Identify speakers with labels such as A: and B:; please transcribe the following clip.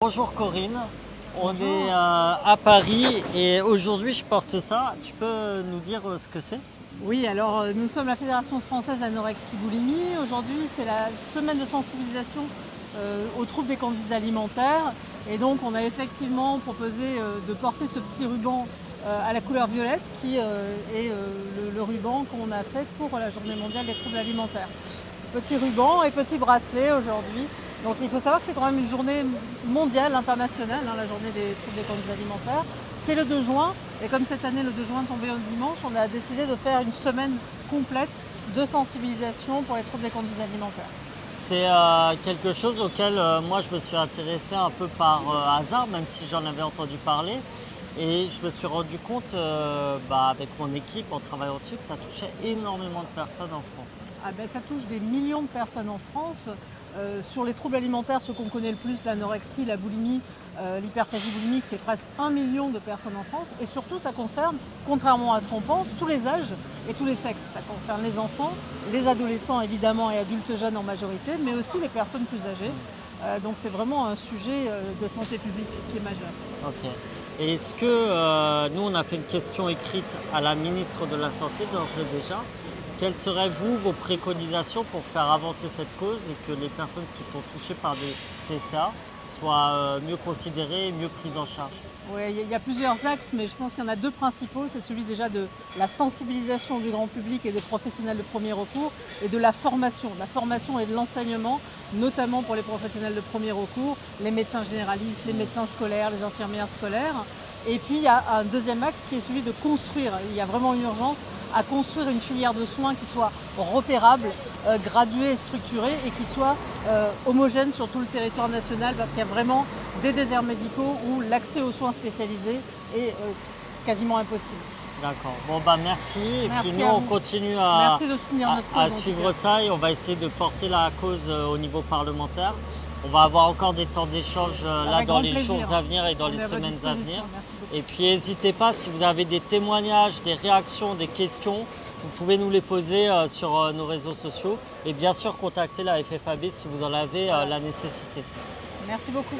A: Bonjour Corinne, on
B: Bonjour.
A: est à Paris et aujourd'hui je porte ça. Tu peux nous dire ce que c'est?
B: Oui, alors nous sommes la Fédération française anorexie boulimie. Aujourd'hui, c'est la semaine de sensibilisation aux troubles des conduites alimentaires. Et donc, on a effectivement proposé de porter ce petit ruban à la couleur violette qui est le ruban qu'on a fait pour la Journée mondiale des troubles alimentaires. Petit ruban et petit bracelet aujourd'hui. Donc il faut savoir que c'est quand même une journée mondiale, internationale, la journée des troubles des conduites alimentaires. C'est le 2 juin, et comme cette année le 2 juin tombait un dimanche, on a décidé de faire une semaine complète de sensibilisation pour les troubles des conduites alimentaires.
A: C'est quelque chose auquel moi je me suis intéressé un peu par hasard, même si j'en avais entendu parler. Et je me suis rendu compte avec mon équipe en travaillant dessus que ça touchait énormément de personnes en France.
B: Ah ben, ça touche des millions de personnes en France. Sur les troubles alimentaires, ceux qu'on connaît le plus, l'anorexie, la boulimie, l'hyperphagie boulimique, c'est presque 1 million de personnes en France. Et surtout, ça concerne, contrairement à ce qu'on pense, tous les âges et tous les sexes. Ça concerne les enfants, les adolescents évidemment et adultes jeunes en majorité, mais aussi les personnes plus âgées. Donc c'est vraiment un sujet de santé publique qui est majeur.
A: Ok. Et est-ce que nous on a fait une question écrite à la ministre de la Santé d'ores et déjà? Quelles seraient vos préconisations pour faire avancer cette cause et que les personnes qui sont touchées par des TCA soient mieux considérées et mieux prises en charge?
B: Oui, il y a plusieurs axes, mais je pense qu'il y en a deux principaux. C'est celui déjà de la sensibilisation du grand public et des professionnels de premier recours et de la formation et de l'enseignement, notamment pour les professionnels de premier recours, les médecins généralistes, les médecins scolaires, les infirmières scolaires. Et puis il y a un deuxième axe qui est celui de construire. Il y a vraiment une urgence à construire une filière de soins qui soit repérable, graduée et structurée et qui soit homogène sur tout le territoire national parce qu'il y a vraiment des déserts médicaux où l'accès aux soins spécialisés est quasiment impossible.
A: D'accord. Bon bah merci. Et
B: Merci
A: puis nous
B: à
A: on
B: vous.
A: continue
B: Merci de soutenir notre cause.
A: à
B: En tout
A: suivre
B: cas.
A: ça et on va essayer de porter la cause au niveau parlementaire. On va avoir encore des temps d'échange là
B: Avec
A: dans
B: grand
A: les
B: plaisir.
A: jours à venir et dans
B: On
A: les
B: est à votre
A: semaines à venir.
B: disposition. Merci beaucoup.
A: Et puis n'hésitez pas, si vous avez des témoignages, des réactions, des questions, vous pouvez nous les poser sur nos réseaux sociaux et bien sûr contacter la FFAB si vous en avez la nécessité.
B: Merci beaucoup.